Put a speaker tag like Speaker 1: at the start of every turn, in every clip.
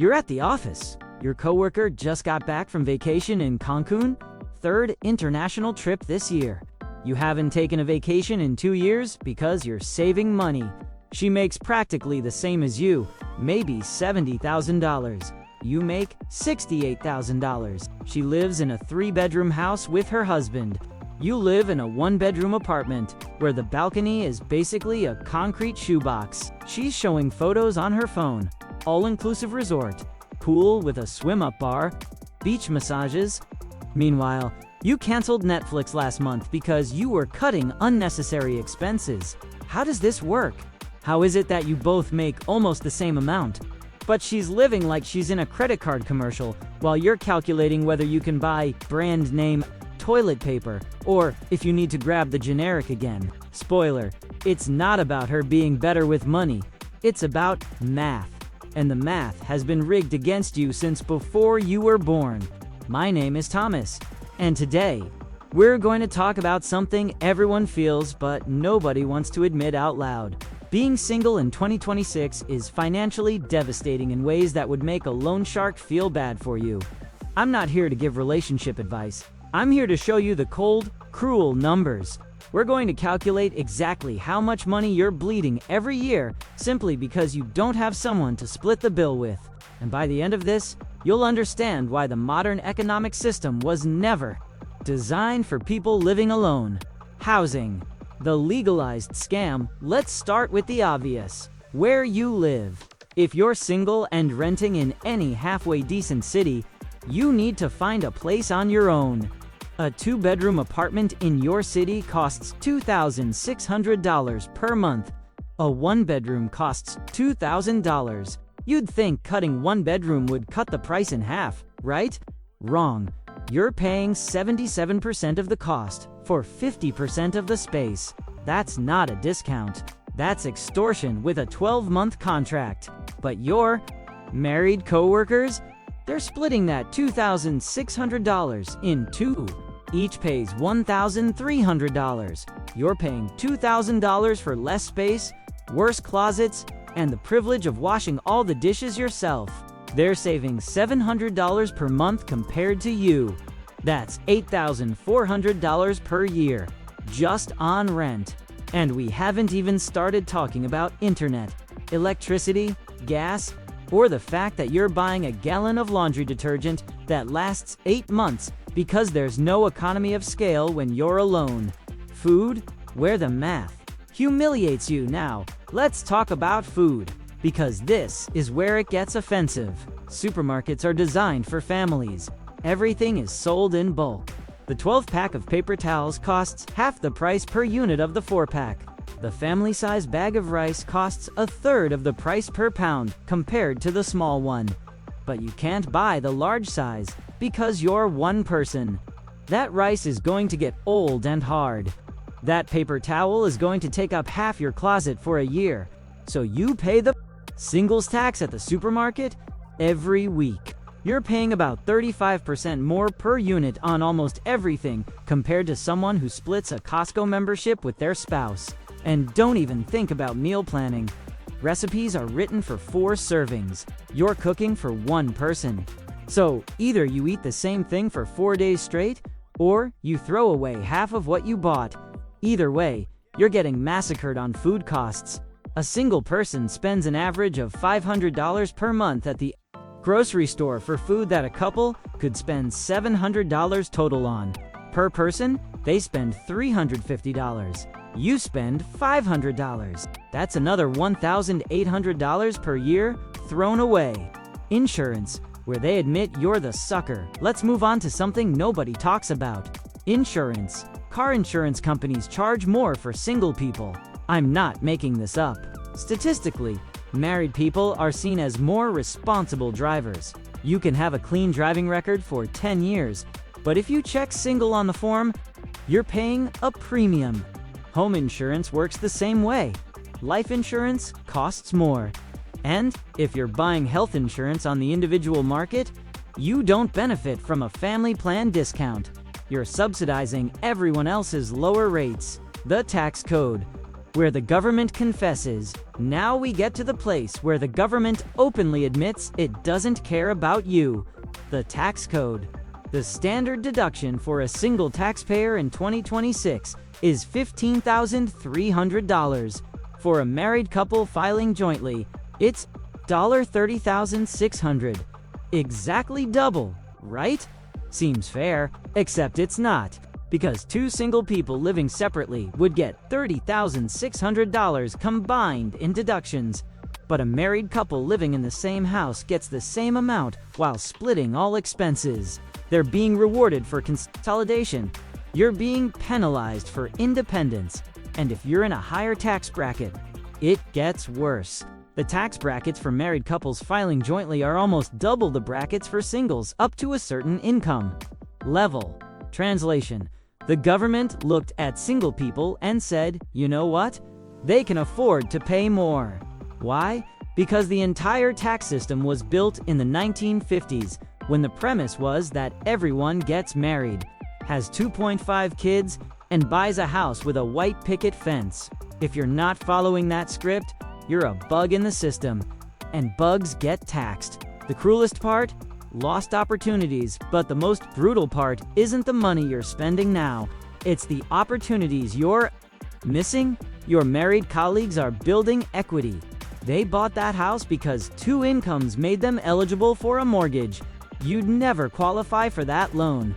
Speaker 1: You're at the office. Your coworker just got back from vacation in Cancun, third international trip this year. You haven't taken a vacation in 2 years because you're saving money. She makes practically the same as you, maybe $70,000. You make $68,000. She lives in a 3-bedroom house with her husband. You live in a 1-bedroom apartment where the balcony is basically a concrete shoebox. She's showing photos on her phone. All-inclusive resort, pool with a swim-up bar, beach massages. Meanwhile, you canceled Netflix last month because you were cutting unnecessary expenses. How does this work? How is it that you both make almost the same amount? But she's living like she's in a credit card commercial while you're calculating whether you can buy brand name toilet paper or if you need to grab the generic again. Spoiler, it's not about her being better with money. It's about math. And the math has been rigged against you since before you were born. My name is Thomas, and today, we're going to talk about something everyone feels but nobody wants to admit out loud. Being single in 2026 is financially devastating in ways that would make a loan shark feel bad for you. I'm not here to give relationship advice. I'm here to show you the cold, cruel numbers. We're going to calculate exactly how much money you're bleeding every year simply because you don't have someone to split the bill with. And by the end of this, you'll understand why the modern economic system was never designed for people living alone. Housing. The legalized scam. Let's start with the obvious. Where you live. If you're single and renting in any halfway decent city, you need to find a place on your own. A 2-bedroom apartment in your city costs $2,600 per month. A 1-bedroom costs $2,000. You'd think cutting 1 bedroom would cut the price in half, right? Wrong. You're paying 77% of the cost for 50% of the space. That's not a discount. That's extortion with a 12-month contract. But your married coworkers? They're splitting that $2,600 in two. Each pays $1,300. You're paying $2,000 for less space, worse closets, and the privilege of washing all the dishes yourself. They're saving $700 per month compared to you. That's $8,400 per year, just on rent. And we haven't even started talking about internet, electricity, gas, or the fact that you're buying a gallon of laundry detergent that lasts 8 months because there's no economy of scale when you're alone. Food, where the math humiliates you. Now, let's talk about food, because this is where it gets offensive. Supermarkets are designed for families. Everything is sold in bulk. The 12-pack of paper towels costs half the price per unit of the 4-pack. The family-size bag of rice costs a third of the price per pound compared to the small one. But you can't buy the large size because you're one person. That rice is going to get old and hard. That paper towel is going to take up half your closet for a year. So you pay the singles tax at the supermarket every week. You're paying about 35% more per unit on almost everything compared to someone who splits a Costco membership with their spouse. And don't even think about meal planning. Recipes are written for 4 servings. You're cooking for 1 person. So either you eat the same thing for 4 days straight, or you throw away half of what you bought. Either way, you're getting massacred on food costs. A single person spends an average of $500 per month at the grocery store for food that a couple could spend $700 total on. Per person, they spend $350. You spend $500. That's another $1,800 per year thrown away. Insurance, where they admit you're the sucker. Let's move on to something nobody talks about. Insurance. Car insurance companies charge more for single people. I'm not making this up. Statistically, married people are seen as more responsible drivers. You can have a clean driving record for 10 years, but if you check single on the form, you're paying a premium. Home insurance works the same way. Life insurance costs more. And if you're buying health insurance on the individual market, you don't benefit from a family plan discount. You're subsidizing everyone else's lower rates. The tax code. where the government confesses. Now we get to the place where the government openly admits it doesn't care about you. The tax code. The standard deduction for a single taxpayer in 2026 is $15,300. For a married couple filing jointly, it's $30,600. Exactly double, right? Seems fair, except it's not, because two single people living separately would get $30,600 combined in deductions. But a married couple living in the same house gets the same amount while splitting all expenses. They're being rewarded for consolidation. You're being penalized for independence. And if you're in a higher tax bracket, it gets worse. The tax brackets for married couples filing jointly are almost double the brackets for singles up to a certain income level. Translation: the government looked at single people and said, you know what? They can afford to pay more. Why? Because the entire tax system was built in the 1950s, when the premise was that everyone gets married, has 2.5 kids, and buys a house with a white picket fence. If you're not following that script, you're a bug in the system, and bugs get taxed. The cruelest part? Lost opportunities, but the most brutal part isn't the money you're spending now. It's the opportunities you're missing. Your married colleagues are building equity. They bought that house because two incomes made them eligible for a mortgage. You'd never qualify for that loan.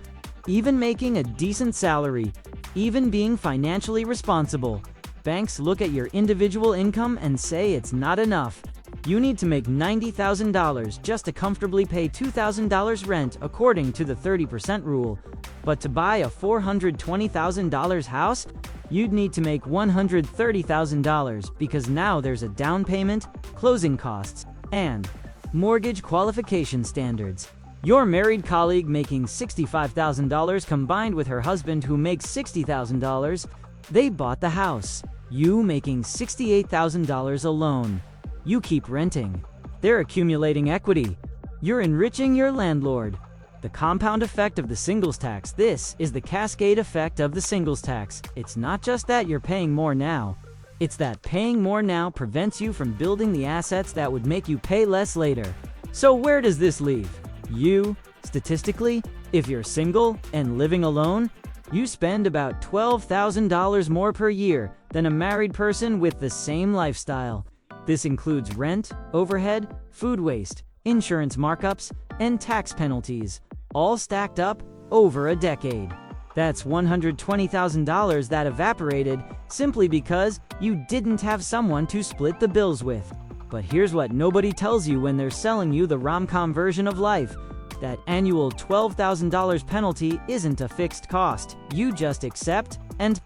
Speaker 1: Even making a decent salary, even being financially responsible, banks look at your individual income and say it's not enough. You need to make $90,000 just to comfortably pay $2,000 rent according to the 30% rule. But to buy a $420,000 house, you'd need to make $130,000 because now there's a down payment, closing costs, and mortgage qualification standards. Your married colleague making $65,000 combined with her husband who makes $60,000, they bought the house. You making $68,000 alone. You keep renting. They're accumulating equity. You're enriching your landlord. The compound effect of the singles tax. This is the cascade effect of the singles tax. It's not just that you're paying more now. It's that paying more now prevents you from building the assets that would make you pay less later. So where does this leave you? Statistically, if you're single and living alone, you spend about $12,000 more per year than a married person with the same lifestyle. This includes rent, overhead, food waste, insurance markups, and tax penalties, all stacked up over a decade. That's $120,000 that evaporated simply because you didn't have someone to split the bills with. But here's what nobody tells you when they're selling you the rom-com version of life. That annual $12,000 penalty isn't a fixed cost. You just accept and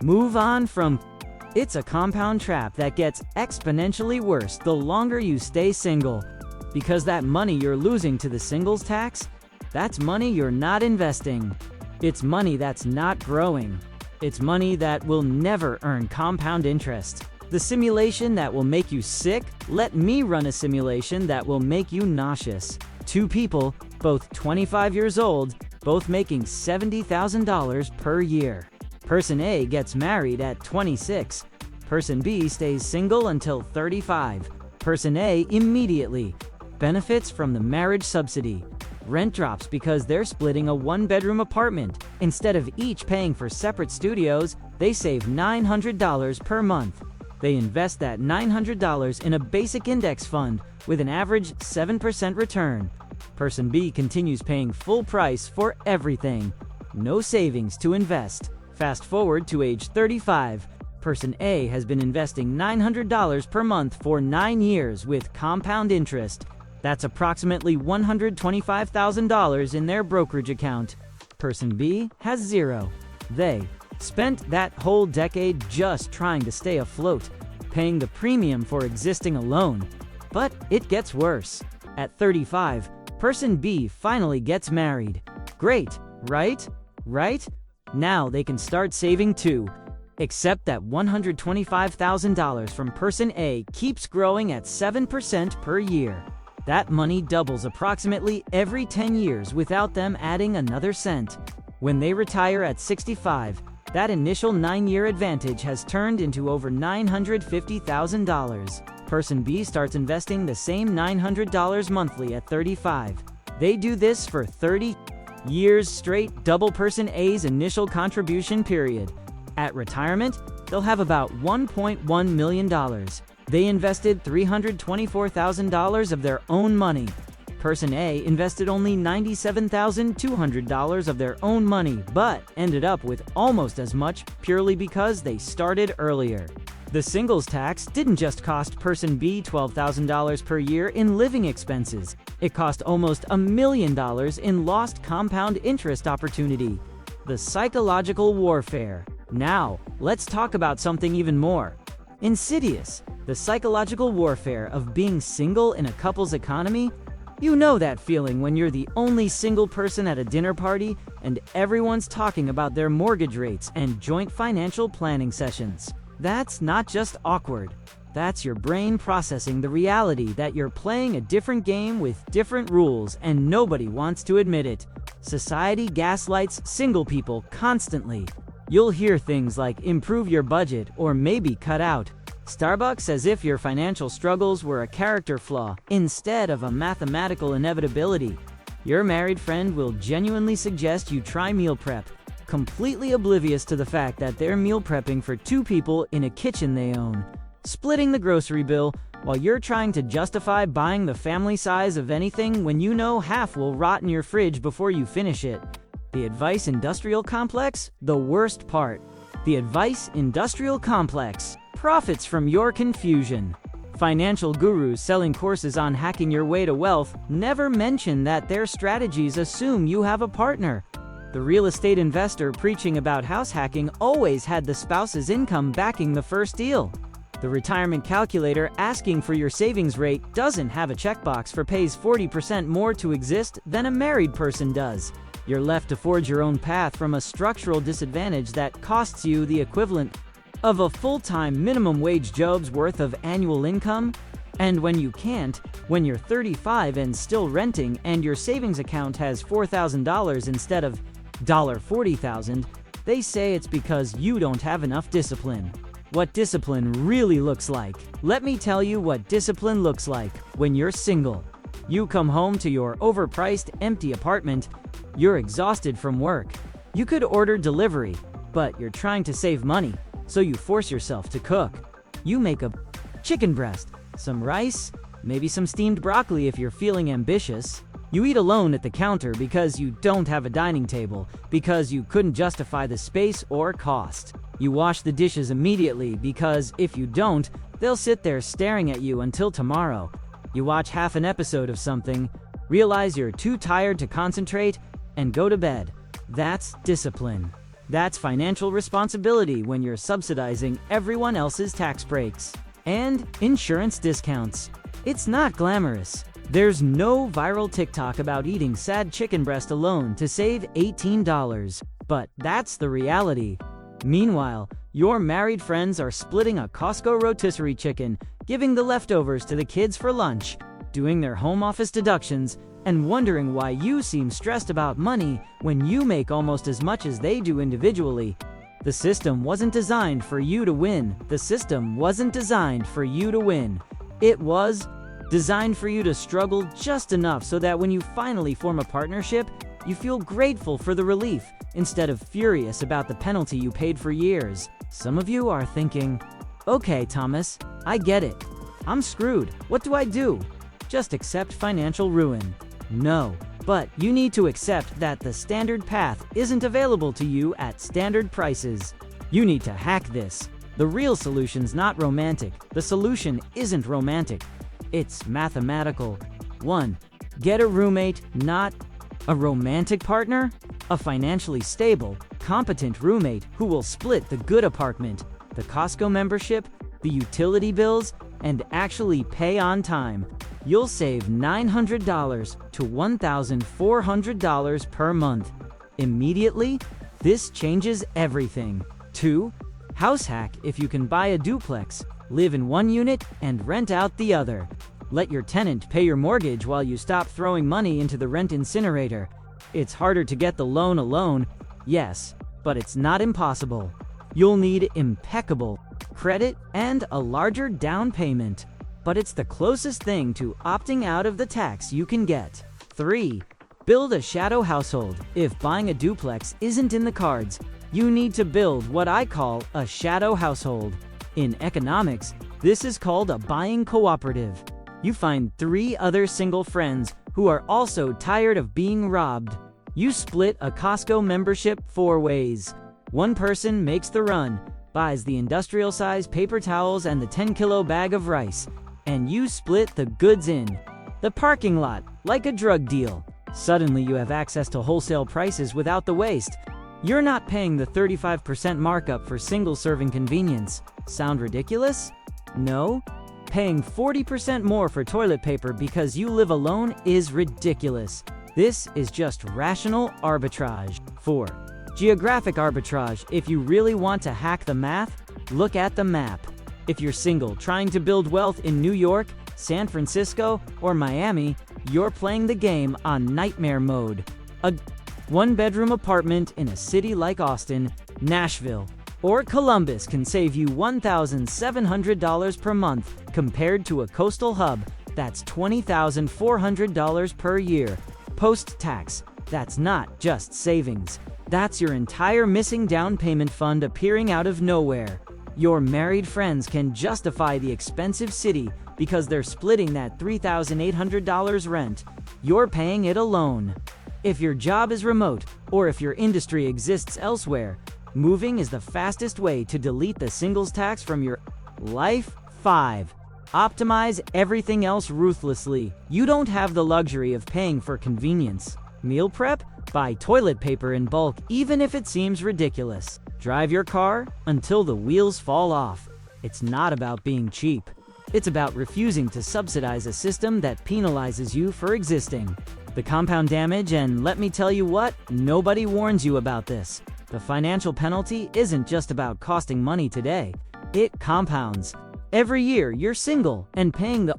Speaker 1: move on from. It's a compound trap that gets exponentially worse the longer you stay single. Because that money you're losing to the singles tax, that's money you're not investing. It's money that's not growing. It's money that will never earn compound interest. The simulation that will make you sick, let me run a simulation that will make you nauseous. Two people, both 25 years old, both making $70,000 per year. Person A gets married at 26. Person B stays single until 35. Person A immediately benefits from the marriage subsidy. Rent drops because they're splitting a one-bedroom apartment. Instead of each paying for separate studios, they save $900 per month. They invest that $900 in a basic index fund with an average 7% return. Person B continues paying full price for everything. No savings to invest. Fast forward to age 35. Person A has been investing $900 per month for 9 years with compound interest. That's approximately $125,000 in their brokerage account. Person B has zero. They spent that whole decade just trying to stay afloat, paying the premium for existing alone. But it gets worse. At 35, Person B finally gets married. Great, right? Right? Now they can start saving too. Except that $125,000 from Person A keeps growing at 7% per year. That money doubles approximately every 10 years without them adding another cent. When they retire at 65, That initial 9-year advantage has turned into over $950,000. Person B starts investing the same $900 monthly at 35. They do this for 30 years straight, double person A's initial contribution period. At retirement, they'll have about $1.1 million. They invested $324,000 of their own money. Person A invested only $97,200 of their own money, but ended up with almost as much purely because they started earlier. The singles tax didn't just cost person B $12,000 per year in living expenses. It cost almost $1 million in lost compound interest opportunity. The psychological warfare. Now, let's talk about something even more insidious. The psychological warfare of being single in a couple's economy. You know that feeling when you're the only single person at a dinner party and everyone's talking about their mortgage rates and joint financial planning sessions. That's not just awkward. That's your brain processing the reality that you're playing a different game with different rules and nobody wants to admit it. Society gaslights single people constantly. You'll hear things like improve your budget or maybe cut out Starbucks as if your financial struggles were a character flaw instead of a mathematical inevitability. Your married friend will genuinely suggest you try meal prep, completely oblivious to the fact that they're meal prepping for 2 people in a kitchen they own, splitting the grocery bill while you're trying to justify buying the family size of anything when you know half will rot in your fridge before you finish it. The advice industrial complex? The worst part. The advice industrial complex profits from your confusion. Financial gurus selling courses on hacking your way to wealth never mention that their strategies assume you have a partner. The real estate investor preaching about house hacking always had the spouse's income backing the first deal. The retirement calculator asking for your savings rate doesn't have a checkbox for pays 40% more to exist than a married person does. You're left to forge your own path from a structural disadvantage that costs you the equivalent of a full-time minimum wage job's worth of annual income. And when you can't, when you're 35 and still renting and your savings account has $4,000 instead of $40,000, they say it's because you don't have enough discipline. What discipline really looks like. Let me tell you what discipline looks like when you're single. You come home to your overpriced, empty apartment. You're exhausted from work. You could order delivery, but you're trying to save money, so you force yourself to cook. You make a chicken breast, some rice, maybe some steamed broccoli if you're feeling ambitious. You eat alone at the counter because you don't have a dining table, because you couldn't justify the space or cost. You wash the dishes immediately because if you don't, they'll sit there staring at you until tomorrow. You watch half an episode of something, realize you're too tired to concentrate, and go to bed. That's discipline. That's financial responsibility when you're subsidizing everyone else's tax breaks and insurance discounts. It's not glamorous. There's no viral TikTok about eating sad chicken breast alone to save $18, but that's the reality. Meanwhile, your married friends are splitting a Costco rotisserie chicken, giving the leftovers to the kids for lunch, doing their home office deductions, and wondering why you seem stressed about money when you make almost as much as they do individually. The system wasn't designed for you to win. The system wasn't designed for you to win. It was designed for you to struggle just enough so that when you finally form a partnership, you feel grateful for the relief instead of furious about the penalty you paid for years. Some of you are thinking, okay, Thomas, I get it. I'm screwed. What do I do? Just accept financial ruin. No, but you need to accept that the standard path isn't available to you at standard prices. You need to hack this. The real solution's not romantic. The solution isn't romantic. It's mathematical. 1. Get a roommate, not a romantic partner. A financially stable, competent roommate who will split the good apartment, the Costco membership, the utility bills, and actually pay on time. You'll save $900 to $1,400 per month. Immediately, this changes everything. 2. House hack if you can buy a duplex, live in one unit, and rent out the other. Let your tenant pay your mortgage while you stop throwing money into the rent incinerator. It's harder to get the loan alone, yes, but it's not impossible. You'll need impeccable credit and a larger down payment, but it's the closest thing to opting out of the tax you can get. 3. Build a shadow household. If buying a duplex isn't in the cards, you need to build what I call a shadow household. In economics, this is called a buying cooperative. You find 3 other single friends who are also tired of being robbed. You split a Costco membership 4 ways. One person makes the run, buys the industrial-sized paper towels and the 10-kilo bag of rice, and you split the goods in the parking lot like a drug deal. Suddenly you have access to wholesale prices without the waste. You're not paying the 35% markup for single-serving convenience. Sound ridiculous? No? Paying 40% more for toilet paper because you live alone is ridiculous. This is just rational arbitrage. 4. Geographic arbitrage. If you really want to hack the math, look at the map. If you're single trying to build wealth in New York, San Francisco, or Miami, you're playing the game on nightmare mode. A one-bedroom apartment in a city like Austin, Nashville, or Columbus can save you $1,700 per month compared to a coastal hub that's $20,400 per year. Post-tax, that's not just savings. That's your entire missing down payment fund appearing out of nowhere. Your married friends can justify the expensive city because they're splitting that $3,800 rent. You're paying it alone. If your job is remote, or if your industry exists elsewhere, moving is the fastest way to delete the singles tax from your life. 5. Optimize everything else ruthlessly. You don't have the luxury of paying for convenience. Meal prep? Buy toilet paper in bulk even if it seems ridiculous. Drive your car until the wheels fall off. It's not about being cheap. It's about refusing to subsidize a system that penalizes you for existing. The compound damage, and let me tell you what, nobody warns you about this. The financial penalty isn't just about costing money today. It compounds. Every year you're single and paying the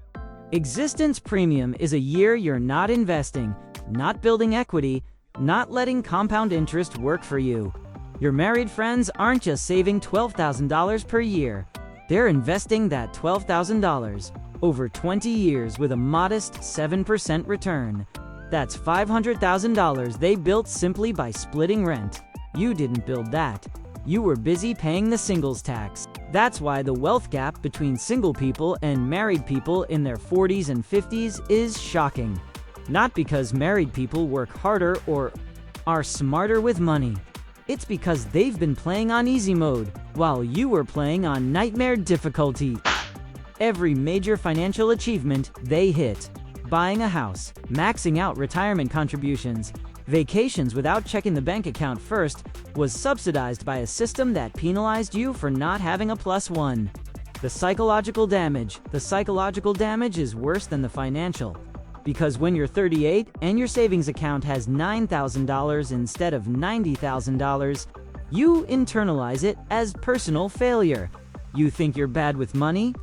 Speaker 1: existence premium is a year you're not investing, not building equity, not letting compound interest work for you. Your married friends aren't just saving $12,000 per year. They're investing that $12,000 over 20 years with a modest 7% return. That's $500,000 they built simply by splitting rent. You didn't build that. You were busy paying the singles tax. That's why the wealth gap between single people and married people in their 40s and 50s is shocking. Not because married people work harder or are smarter with money. It's because they've been playing on easy mode while you were playing on nightmare difficulty. Every major financial achievement they hit. Buying a house, maxing out retirement contributions, vacations without checking the bank account first, was subsidized by a system that penalized you for not having a +1. The psychological damage is worse than the financial. Because when you're 38 and your savings account has $9,000 instead of $90,000, you internalize it as personal failure. You think you're bad with money?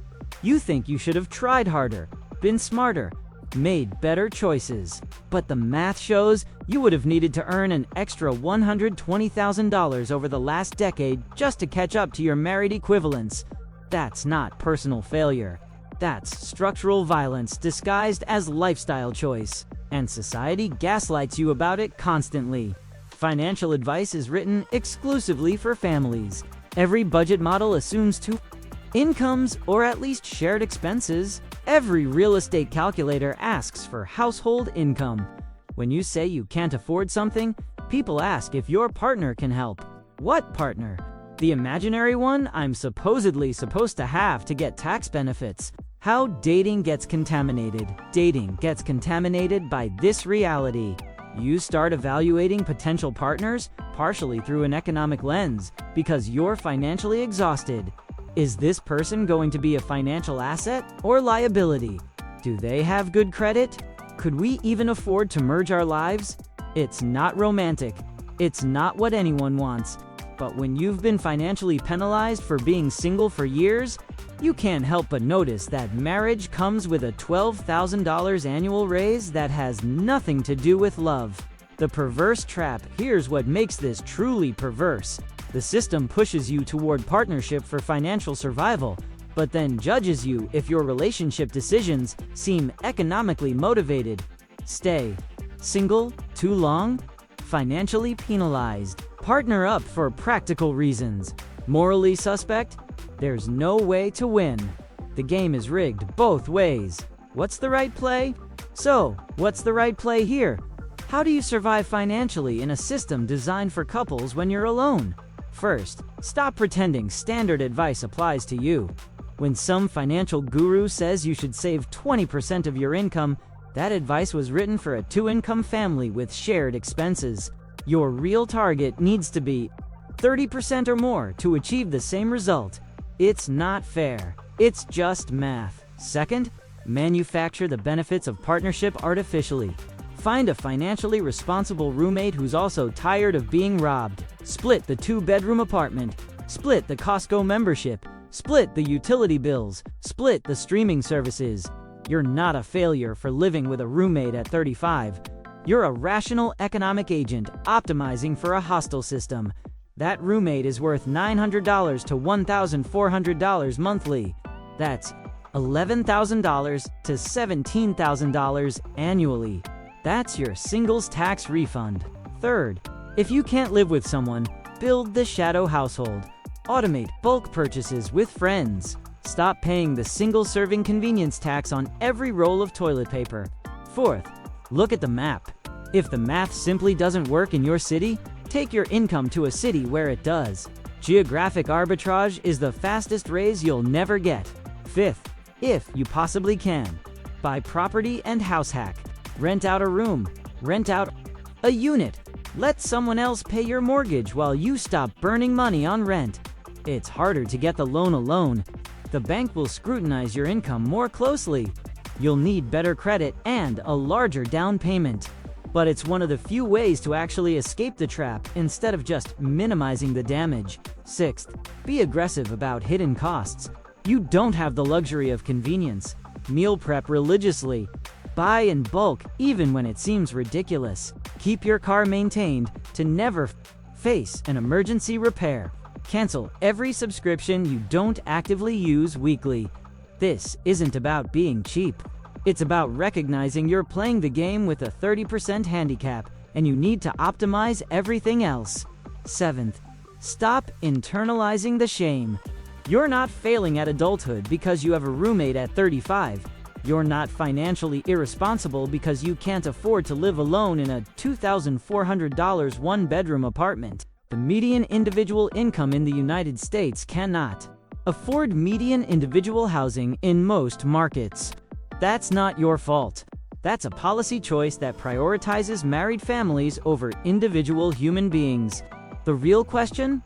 Speaker 1: You think you should have tried harder, been smarter, made better choices. But the math shows you would have needed to earn an extra $120,000 over the last decade just to catch up to your married equivalents. That's not personal failure. That's structural violence disguised as lifestyle choice. And society gaslights you about it constantly. Financial advice is written exclusively for families. Every budget model assumes 2 incomes or at least shared expenses. Every real estate calculator asks for household income. When you say you can't afford something, people ask if your partner can help. What partner? The imaginary one I'm supposedly supposed to have to get tax benefits. How dating gets contaminated. Dating gets contaminated by this reality. You start evaluating potential partners partially through an economic lens because you're financially exhausted. Is this person going to be a financial asset or liability? Do they have good credit? Could we even afford to merge our lives? It's not romantic. It's not what anyone wants. But when you've been financially penalized for being single for years, you can't help but notice that marriage comes with a $12,000 annual raise that has nothing to do with love. The perverse trap. Here's what makes this truly perverse. The system pushes you toward partnership for financial survival, but then judges you if your relationship decisions seem economically motivated. Stay single too long? Financially penalized. Partner up for practical reasons. Morally suspect? There's no way to win. The game is rigged both ways. What's the right play? So, what's the right play here? How do you survive financially in a system designed for couples when you're alone? First, stop pretending standard advice applies to you. When some financial guru says you should save 20% of your income, that advice was written for a two-income family with shared expenses. Your real target needs to be 30% or more to achieve the same result. It's not fair. It's just math. Second, manufacture the benefits of partnership artificially. Find a financially responsible roommate who's also tired of being robbed. Split the 2-bedroom apartment. Split the Costco membership. Split the utility bills. Split the streaming services. You're not a failure for living with a roommate at 35. You're a rational economic agent optimizing for a hostile system. That roommate is worth $900 to $1,400 monthly. That's $11,000 to $17,000 annually. That's your singles tax refund. Third, if you can't live with someone, build the shadow household. Automate bulk purchases with friends. Stop paying the single-serving convenience tax on every roll of toilet paper. Fourth, look at the map. If the math simply doesn't work in your city, take your income to a city where it does. Geographic arbitrage is the fastest raise you'll never get. Fifth, if you possibly can, buy property and house hack. Rent out a room. Rent out a unit. Let someone else pay your mortgage while you stop burning money on rent. It's harder to get the loan alone. The bank will scrutinize your income more closely. You'll need better credit and a larger down payment. But it's one of the few ways to actually escape the trap instead of just minimizing the damage. Sixth, be aggressive about hidden costs. You don't have the luxury of convenience. Meal prep religiously. Buy in bulk, even when it seems ridiculous. Keep your car maintained to never face an emergency repair. Cancel every subscription you don't actively use weekly. This isn't about being cheap. It's about recognizing you're playing the game with a 30% handicap, and you need to optimize everything else. Seventh, stop internalizing the shame. You're not failing at adulthood because you have a roommate at 35. You're not financially irresponsible because you can't afford to live alone in a $2,400 one-bedroom apartment. The median individual income in the United States cannot afford median individual housing in most markets. That's not your fault. That's a policy choice that prioritizes married families over individual human beings. The real question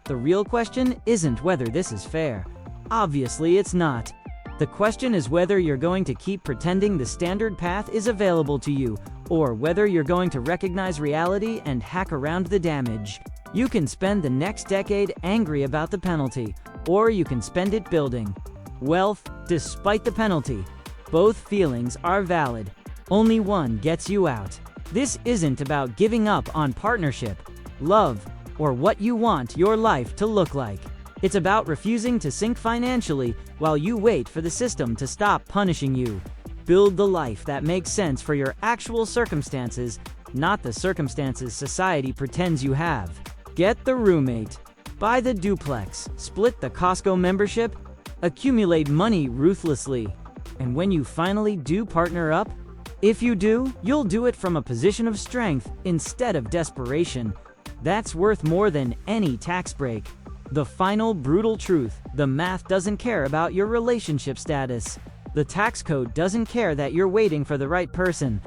Speaker 1: isn't whether this is fair. Obviously, it's not. The question is whether you're going to keep pretending the standard path is available to you, or whether you're going to recognize reality and hack around the damage. You can spend the next decade angry about the penalty, or you can spend it building wealth despite the penalty. Both feelings are valid. Only one gets you out. This isn't about giving up on partnership, love, or what you want your life to look like. It's about refusing to sink financially while you wait for the system to stop punishing you. Build the life that makes sense for your actual circumstances, not the circumstances society pretends you have. Get the roommate. Buy the duplex. Split the Costco membership. Accumulate money ruthlessly. And when you finally do partner up, if you do, you'll do it from a position of strength instead of desperation. That's worth more than any tax break. The final brutal truth: the math doesn't care about your relationship status. The tax code doesn't care that you're waiting for the right person.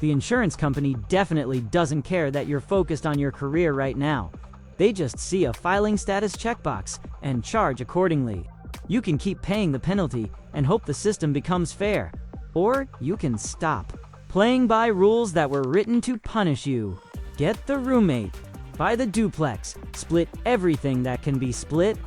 Speaker 1: The insurance company definitely doesn't care that you're focused on your career right now. They just see a filing status checkbox and charge accordingly. You can keep paying the penalty and hope the system becomes fair, or you can stop playing by rules that were written to punish you. Get the roommate. Buy the duplex. Split everything that can be split.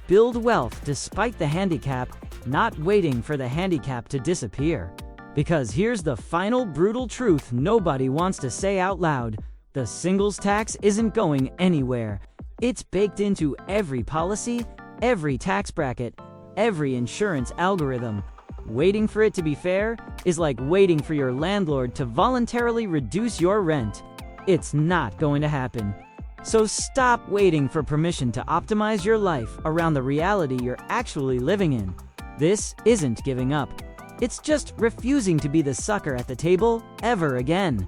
Speaker 1: Build wealth despite the handicap, not waiting for the handicap to disappear. Because here's the final brutal truth nobody wants to say out loud: The singles tax isn't going anywhere. It's baked into every policy, every tax bracket, every insurance algorithm. Waiting for it to be fair is like waiting for your landlord to voluntarily reduce your rent. It's not going to happen. So stop waiting for permission to optimize your life around the reality you're actually living in. This isn't giving up. It's just refusing to be the sucker at the table ever again.